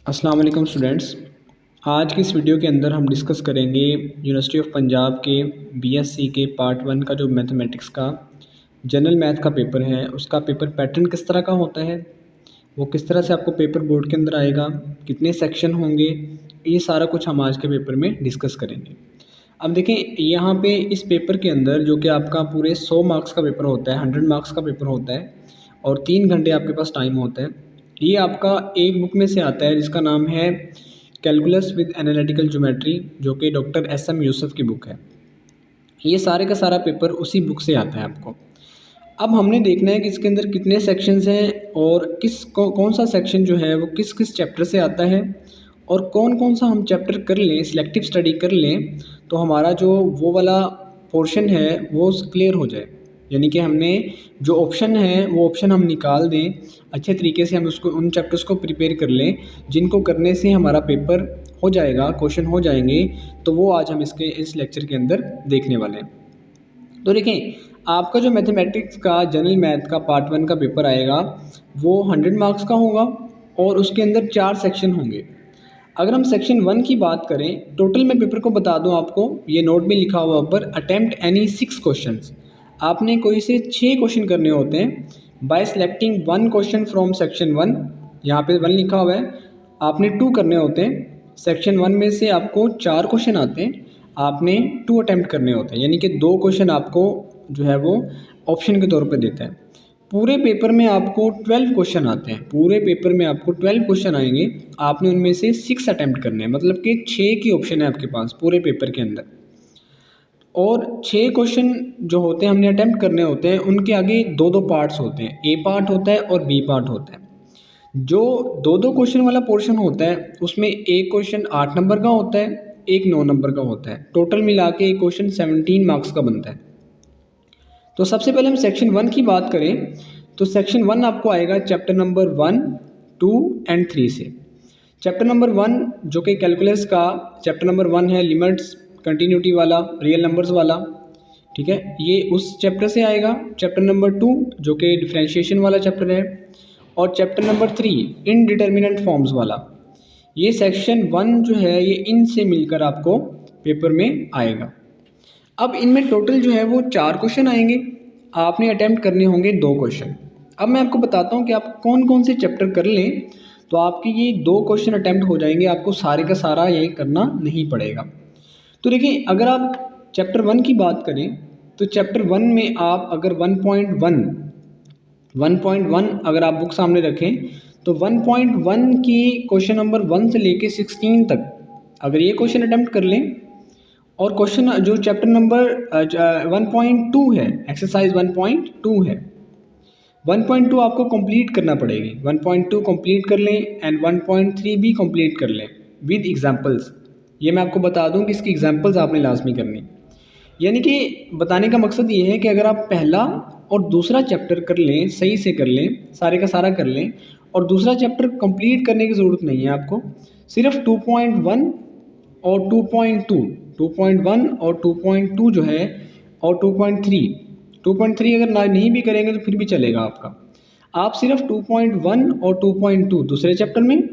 अस्सलाम वालेकुम स्टूडेंट्स। आज की इस वीडियो के अंदर हम डिस्कस करेंगे यूनिवर्सिटी ऑफ पंजाब के बीएससी के पार्ट 1 का जो मैथमेटिक्स का जनरल मैथ का पेपर है उसका पेपर पैटर्न किस तरह का होता है, वो किस तरह से आपको पेपर बोर्ड के अंदर आएगा, कितने सेक्शन होंगे, ये सारा कुछ हम आज के पेपर में डिस्कस करेंगे। अब देखें यहाँ पे इस पेपर के अंदर जो कि आपका पूरे 100 मार्क्स का पेपर होता है, 100 मार्क्स का पेपर होता है और 3 घंटे आपके पास टाइम होता है। ये आपका एक बुक में से आता है जिसका नाम है कैलकुलस विद एनालिटिकल ज्योमेट्री, जो कि डॉक्टर एस.एम. यूसुफ की बुक है। ये सारे का सारा पेपर उसी बुक से आता है आपको। अब हमने देखना है कि इसके अंदर कितने सेक्शंस हैं और कौन सा सेक्शन जो है वो किस किस चैप्टर से आता है और कौन कौन सा हम चैप्टर कर लें, सिलेक्टिव स्टडी कर लें तो हमारा जो वो वाला पोर्शन है वो क्लियर हो जाए। यानी कि हमने जो ऑप्शन है वो ऑप्शन हम निकाल दें, अच्छे तरीके से हम उसको उन चैप्टर्स को प्रिपेयर कर लें जिनको करने से हमारा पेपर हो जाएगा, क्वेश्चन हो जाएंगे। तो वो आज हम इस लेक्चर के अंदर देखने वाले हैं। तो देखें, आपका जो मैथमेटिक्स का जनरल मैथ का पार्ट 1 का पेपर आएगा वो 100 मार्क्स का होगा और उसके अंदर 4 सेक्शन होंगे। अगर हम सेक्शन 1 की बात करें, टोटल मैं पेपर को बता दूं आपको, ये नोट में लिखा हुआ ऊपर, अटेम्प्ट एनी 6 क्वेश्चंस। आपने कोई से 6 क्वेश्चन करने होते हैं bye selecting 1 question from section 1। यहाँ पे 1 लिखा हुआ है, आपने 2 करने होते हैं। सेक्शन 1 में से आपको 4 क्वेश्चन आते हैं, आपने 2 अटैम्प्ट करने होते हैं, यानी कि 2 क्वेश्चन आपको जो है वो ऑप्शन के तौर पे देता है। पूरे पेपर में आपको 12 क्वेश्चन आते हैं, पूरे पेपर में आपको 12 क्वेश्चन आएंगे, आपने उनमें से 6 अटैम्प्ट करने हैं, मतलब कि 6 की ऑप्शन है आपके पास पूरे पेपर के अंदर। और 6 क्वेश्चन जो होते हैं हमने अटैम्प्ट करने होते हैं, उनके आगे 2-2 पार्ट्स होते हैं, ए पार्ट होता है और बी पार्ट होता है। जो 2-2 क्वेश्चन वाला पोर्शन होता है उसमें एक क्वेश्चन 8 नंबर का होता है, एक 9 नंबर का होता है, टोटल मिला के एक क्वेश्चन 17 मार्क्स का बनता है। तो सबसे पहले हम सेक्शन 1 की बात करें तो सेक्शन 1 आपको आएगा चैप्टर नंबर 1, 2 एंड 3 से। चैप्टर नंबर 1 जो कि कैलकुलस का चैप्टर नंबर 1 है, लिमिट्स, कंटिन्यूटी वाला, रियल नंबर्स वाला, ठीक है, ये उस चैप्टर से आएगा। चैप्टर नंबर 2 जो कि डिफरेंशिएशन वाला चैप्टर है और चैप्टर नंबर 3 इनडिटर्मिनेंट फॉर्म्स वाला। ये सेक्शन 1 जो है ये इनसे मिलकर आपको पेपर में आएगा। अब इनमें टोटल जो है वो 4 क्वेश्चन आएंगे, आपने अटैम्प्ट करने होंगे 2 क्वेश्चन। अब मैं आपको बताता हूँ कि आप कौन कौन से चैप्टर कर लें तो आपके ये 2 क्वेश्चन अटैम्प्ट हो जाएंगे, आपको सारे का सारा ये करना नहीं पड़ेगा। तो देखिए, अगर आप चैप्टर 1 की बात करें तो चैप्टर 1 में आप अगर 1.1 अगर आप बुक सामने रखें तो 1.1 की क्वेश्चन नंबर 1 से लेके 16 तक अगर ये क्वेश्चन अटैम्प्ट कर लें और क्वेश्चन जो चैप्टर नंबर 1.2 है, एक्सरसाइज 1.2 है, 1.2 आपको कंप्लीट करना पड़ेगी। 1.2 कंप्लीट कर लें एंड 1.3 भी कंप्लीट कर लें विद एग्जांपल्स। ये मैं आपको बता दूं कि इसकी एग्जांपल्स आपने लाजमी करनी। यानी कि बताने का मकसद ये है कि अगर आप पहला और दूसरा चैप्टर कर लें, सही से कर लें, सारे का सारा कर लें और दूसरा चैप्टर कंप्लीट करने की ज़रूरत नहीं है आपको, सिर्फ 2.1 और 2.1 और 2.2 जो है और 2.3 अगर नहीं भी करेंगे तो फिर भी चलेगा आपका। आप सिर्फ 2.1 और 2.2 दूसरे चैप्टर में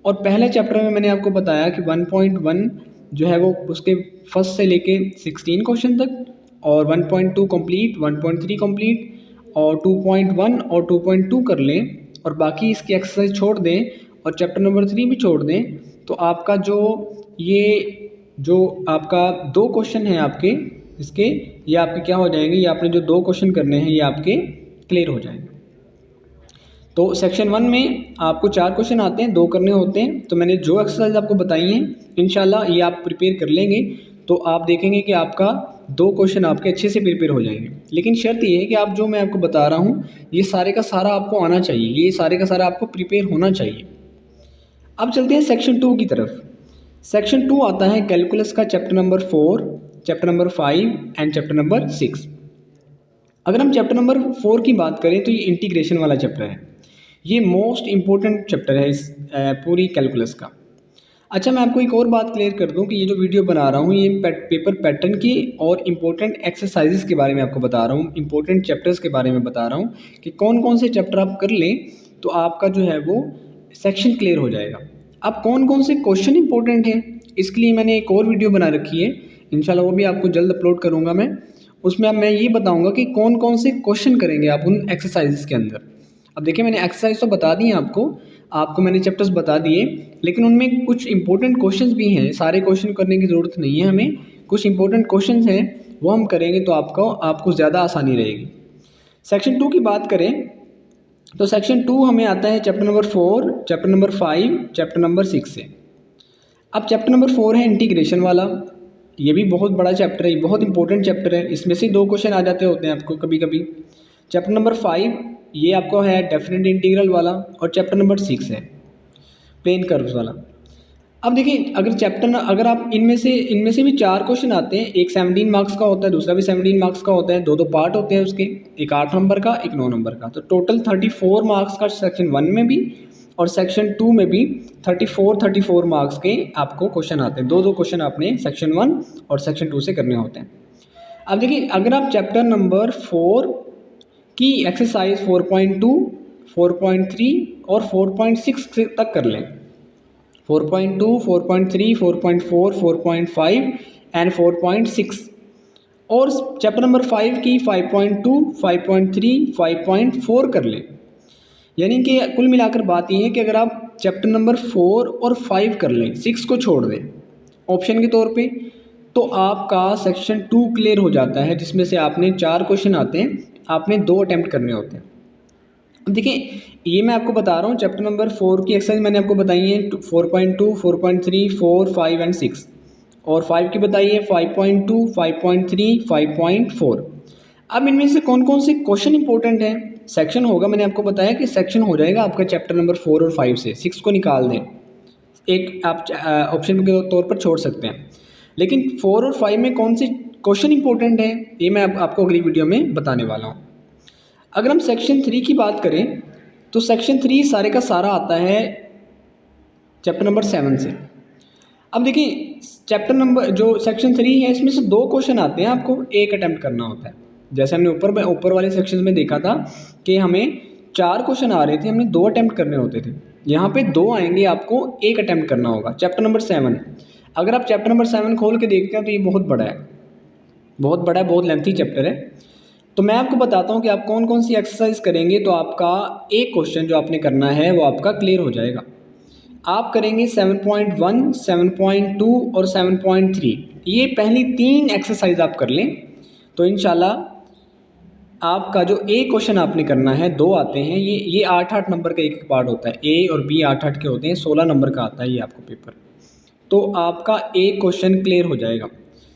और पहले चैप्टर में मैंने आपको बताया कि 1.1 जो है वो उसके फर्स्ट से लेके 16 क्वेश्चन तक और 1.2 कंप्लीट, 1.3 कंप्लीट और 2.1 और 2.2 कर लें और बाकी इसकी एक्सरसाइज छोड़ दें और चैप्टर नंबर 3 भी छोड़ दें तो आपका जो आपका 2 क्वेश्चन हैं आपके इसके, ये आपके क्या हो जाएंगे, ये आपने जो 2 क्वेश्चन करने हैं ये आपके क्लियर हो जाएंगे। तो सेक्शन 1 में आपको 4 क्वेश्चन आते हैं, 2 करने होते हैं। तो मैंने जो एक्सरसाइज आपको बताई हैं इंशाल्लाह ये आप प्रिपेयर कर लेंगे तो आप देखेंगे कि आपका 2 क्वेश्चन आपके अच्छे से प्रिपेयर हो जाएंगे। लेकिन शर्त ये है कि आप जो मैं आपको बता रहा हूँ ये सारे का सारा आपको आना चाहिए, ये सारे का सारा आपको प्रिपेयर होना चाहिए। अब चलते हैं सेक्शन 2 की तरफ। सेक्शन 2 आता है कैलकुलस का chapter number 4, chapter number 5 and chapter number 6। अगर हम चैप्टर नंबर 4 की बात करें तो ये इंटीग्रेशन वाला चैप्टर है, ये मोस्ट इम्पोर्टेंट चैप्टर है इस पूरी कैलकुलस का। अच्छा, मैं आपको एक और बात क्लियर कर दूं कि ये जो वीडियो बना रहा हूँ ये पेपर पैटर्न की और इम्पोर्टेंट एक्सरसाइजेस के बारे में आपको बता रहा हूँ, इम्पोर्टेंट चैप्टर्स के बारे में बता रहा हूँ कि कौन कौन से चैप्टर आप कर लें तो आपका जो है वो सेक्शन क्लियर हो जाएगा। अब कौन कौन से क्वेश्चन इंपॉर्टेंट हैं इसके लिए मैंने एक और वीडियो बना रखी है, इंशाल्लाह वो भी आपको जल्द अपलोड करूँगा मैं। उसमें अब मैं ये बताऊँगा कि कौन कौन से क्वेश्चन करेंगे आप उन एक्सरसाइजेस के अंदर। अब देखिए मैंने एक्सरसाइज तो बता दी है आपको मैंने चैप्टर्स बता दिए, लेकिन उनमें कुछ इंपॉर्टेंट क्वेश्चंस भी हैं। सारे क्वेश्चन करने की ज़रूरत नहीं है हमें, कुछ इंपॉर्टेंट क्वेश्चंस हैं वो हम करेंगे तो आपको ज़्यादा आसानी रहेगी। सेक्शन 2 की बात करें तो सेक्शन 2 हमें आता है chapter number 4, chapter number 5, chapter number 6 से। अब चैप्टर नंबर 4 है इंटीग्रेशन वाला। ये भी बहुत बड़ा चैप्टर है, बहुत इंपॉर्टेंट चैप्टर है। इसमें से 2 क्वेश्चन आ जाते होते हैं आपको कभी कभी। चैप्टर नंबर 5 ये आपको है डेफिनेट इंटीग्रल वाला, और चैप्टर नंबर 6 है प्लेन कर्व्स वाला। अब देखिए अगर आप इनमें से भी 4 क्वेश्चन आते हैं। एक 17 मार्क्स का होता है, दूसरा भी 17 मार्क्स का होता है। दो पार्ट होते हैं उसके, एक 8 नंबर का, एक 9 नंबर का। तो टोटल 34 मार्क्स का सेक्शन 1 में भी और सेक्शन 2 में भी 34 मार्क्स के आपको क्वेश्चन आते हैं। दो क्वेश्चन आपने सेक्शन 1 और सेक्शन 2 से करने होते हैं। अब देखिए अगर आप चैप्टर नंबर 4 की एक्सरसाइज 4.2, 4.3 और 4.6 तक कर लें, 4.2, 4.3, 4.4, 4.5 एंड 4.6, और चैप्टर नंबर 5 की 5.2, 5.3, 5.4 कर लें। यानी कि कुल मिलाकर बात यह है कि अगर आप चैप्टर नंबर 4 और 5 कर लें, 6 को छोड़ दें ऑप्शन के तौर पे, तो आपका सेक्शन 2 क्लियर हो जाता है, जिसमें से आपने 4 क्वेश्चन आते हैं, आपने 2 अटैम्प्ट करने होते हैं। देखिए ये मैं आपको बता रहा हूँ चैप्टर नंबर 4 की एक्सरसाइज मैंने आपको बताई है 4.2, 4.3, 4, 5 एंड 6, और 5 की बताई है 5.2, 5.3, 5.4। अब इनमें से कौन कौन से क्वेश्चन इंपॉर्टेंट हैं, सेक्शन होगा, मैंने आपको बताया कि सेक्शन हो जाएगा आपका चैप्टर नंबर 4 और 5 से। 6 को निकाल दें, एक आप ऑप्शन के तौर पर छोड़ सकते हैं, लेकिन 4 और 5 में कौन से क्वेश्चन इंपॉर्टेंट हैं ये मैं आपको अगली वीडियो में बताने वाला हूँ। अगर हम सेक्शन 3 की बात करें तो सेक्शन 3 सारे का सारा आता है चैप्टर नंबर 7 से। अब देखिए चैप्टर नंबर जो सेक्शन 3 है इसमें से 2 क्वेश्चन आते हैं, आपको एक अटैम्प्ट करना होता है। जैसे हमने ऊपर वाले सेक्शन में देखा था कि हमें 4 क्वेश्चन आ रहे थे, हमने 2 अटैम्प्ट करने होते थे। यहाँ पे 2 आएंगे, आपको एक अटैम्प्ट करना होगा। चैप्टर नंबर 7, अगर आप चैप्टर नंबर 7 खोल के देखते हैं तो ये बहुत बड़ा है, बहुत लेंथी चैप्टर है। तो मैं आपको बताता हूँ कि आप कौन कौन सी एक्सरसाइज करेंगे तो आपका एक क्वेश्चन जो आपने करना है वो आपका क्लियर हो जाएगा। आप करेंगे 7.1, 7.2 और 7.3। ये पहली 3 एक्सरसाइज आप कर लें तो इंशाल्लाह आपका जो ए क्वेश्चन आपने करना है 2 आते हैं। ये 8-8 नंबर का एक पार्ट होता है, ए और बी 8-8 के होते हैं, 16 नंबर का आता है ये आपको पेपर। तो आपका एक क्वेश्चन क्लियर हो जाएगा।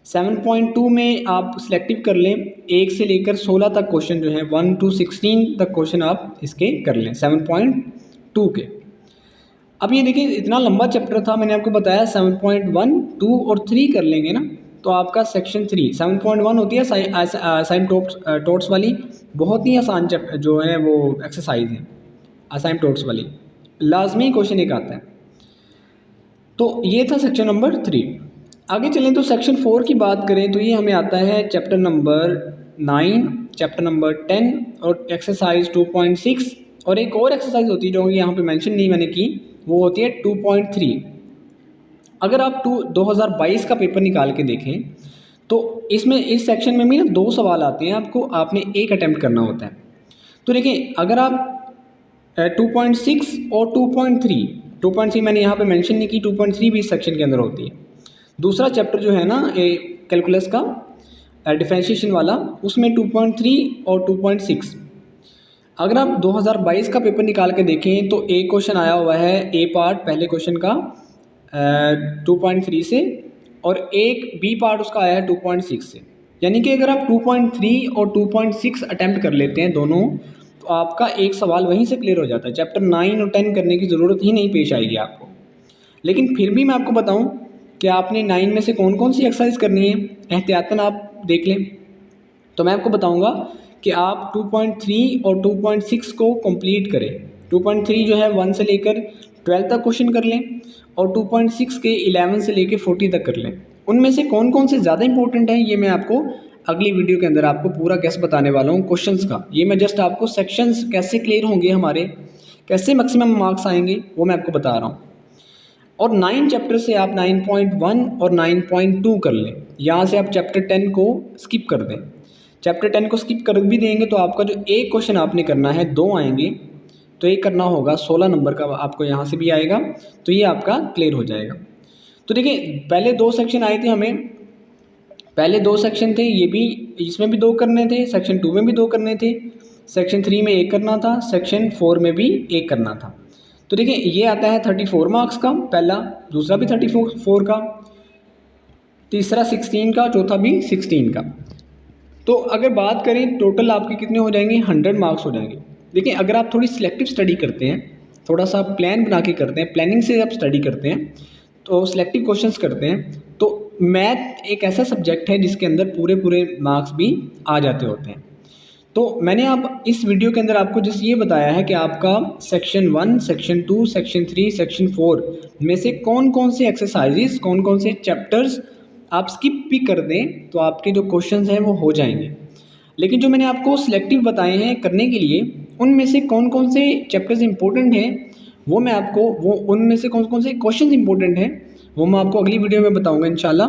7.2 में आप सिलेक्टिव कर लें, 1 से लेकर 16 तक क्वेश्चन जो है 1 to 16 तक क्वेश्चन आप इसके कर लें 7.2 के। अब ये देखिए इतना लंबा चैप्टर था, मैंने आपको बताया 7.1, 2 और 3 कर लेंगे ना तो आपका सेक्शन 3 7.1 होती है असाइनमेंट्स वाली, बहुत ही आसान जो है वो एक्सरसाइज है असाइनमेंट्स वाली, लाजमी क्वेश्चन एक आता है। तो ये था सेक्शन नंबर 3। आगे चलें तो सेक्शन 4 की बात करें तो ये हमें आता है चैप्टर नंबर 9, चैप्टर नंबर 10 और एक्सरसाइज 2.6, और एक और एक्सरसाइज होती है जो यहाँ पे मेंशन नहीं मैंने की, वो होती है 2.3। अगर आप 2022 का पेपर निकाल के देखें तो इसमें इस सेक्शन में भी ना 2 सवाल आते हैं, आपने एक अटैम्प्ट करना होता है। तो देखिए अगर आप 2.6 और 2.3 मैंने यहाँ पे मेंशन नहीं की, 2.3 भी इस सेक्शन के अंदर होती है। दूसरा चैप्टर जो है ना कैलकुलस का डिफरेंशिएशन वाला, उसमें 2.3 और 2.6। अगर आप 2022 का पेपर निकाल के देखें तो एक क्वेश्चन आया हुआ है ए पार्ट पहले क्वेश्चन का 2.3 से, और एक बी पार्ट उसका आया है 2.6 से। यानी कि अगर आप 2.3 और 2.6 अटैम्प्ट कर लेते हैं दोनों तो आपका एक सवाल वहीं से क्लियर हो जाता है, चैप्टर 9 और 10 करने की ज़रूरत ही नहीं पेश आएगी आपको। लेकिन फिर भी मैं आपको बताऊं कि आपने 9 में से कौन कौन सी एक्सरसाइज करनी है, एहतियातन आप देख लें। तो मैं आपको बताऊंगा कि आप 2.3 और 2.6 को कंप्लीट करें। 2.3 जो है 1 से लेकर 12 तक क्वेश्चन कर लें, और 2.6 के 11 से लेकर 40 तक कर लें। उनमें से कौन कौन से ज़्यादा इंपॉर्टेंट हैं ये मैं आपको अगली वीडियो के अंदर आपको पूरा कैसे बताने वाला हूँ क्वेश्चंस का। ये मैं जस्ट आपको सेक्शंस कैसे क्लियर होंगे हमारे, कैसे मैक्सिमम मार्क्स आएंगे वो मैं आपको बता रहा हूँ। और 9 चैप्टर से आप 9.1 और 9.2 कर लें। यहाँ से आप चैप्टर 10 को स्किप कर दें। चैप्टर 10 को स्किप कर भी देंगे तो आपका जो एक क्वेश्चन आपने करना है 2 आएंगे, तो एक करना होगा 16 नंबर का, आपको यहाँ से भी आएगा, तो ये आपका क्लियर हो जाएगा। तो देखिए पहले 2 सेक्शन आए थे हमें, पहले 2 सेक्शन थे, ये भी, इसमें भी 2 करने थे, सेक्शन 2 में भी 2 करने थे, सेक्शन 3 में 1 करना था, सेक्शन 4 में भी 1 करना था। तो देखिए ये आता है 34 मार्क्स का पहला, दूसरा भी 34 का, तीसरा 16 का, चौथा भी 16 का। तो अगर बात करें टोटल आपके कितने हो जाएंगे, 100 मार्क्स हो जाएंगे। देखिए अगर आप थोड़ी सिलेक्टिव स्टडी करते हैं, थोड़ा सा प्लान बना के करते हैं, प्लानिंग से आप स्टडी करते हैं, तो सिलेक्टिव क्वेश्चंस करते हैं, तो मैथ एक ऐसा सब्जेक्ट है जिसके अंदर पूरे पूरे मार्क्स भी आ जाते होते हैं। तो मैंने अब इस वीडियो के अंदर आपको जस्ट ये बताया है कि आपका सेक्शन 1, सेक्शन 2, सेक्शन 3, सेक्शन 4 में से कौन कौन से एक्सरसाइजेस, कौन कौन से चैप्टर्स आप स्किप भी कर दें तो आपके जो क्वेश्चंस हैं वो हो जाएंगे। लेकिन जो मैंने आपको सिलेक्टिव बताए हैं करने के लिए, उनमें से कौन कौन से चैप्टर्स इंपॉर्टेंट हैं वो मैं आपको, वो उनमें से कौन कौन से क्वेश्चन इंपॉर्टेंट हैं वो मैं आपको अगली वीडियो में बताऊंगा इंशाल्लाह।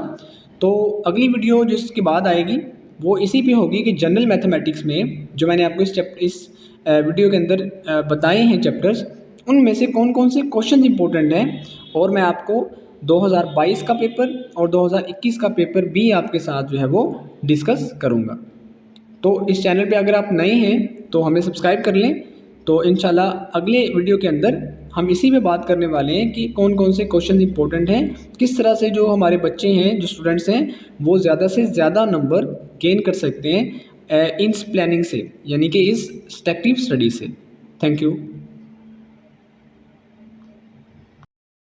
तो अगली वीडियो जिसके बाद आएगी वो इसी पे होगी कि जनरल मैथमेटिक्स में जो मैंने आपको इस वीडियो के अंदर बताए हैं चैप्टर्स, उनमें से कौन कौन से क्वेश्चन इंपॉर्टेंट हैं, और मैं आपको 2022 का पेपर और 2021 का पेपर भी आपके साथ जो है वो डिस्कस करूँगा। तो इस चैनल पे अगर आप नए हैं तो हमें सब्सक्राइब कर लें। तो इंशाल्लाह अगले वीडियो के अंदर हम इसी में बात करने वाले हैं कि कौन कौन से क्वेश्चन इंपॉर्टेंट हैं, किस तरह से जो हमारे बच्चे हैं, जो स्टूडेंट्स हैं, वो ज़्यादा से ज़्यादा नंबर गेन कर सकते हैं इस प्लानिंग से, यानी कि इस स्ट्रक्टिव स्टडी से। Thank you.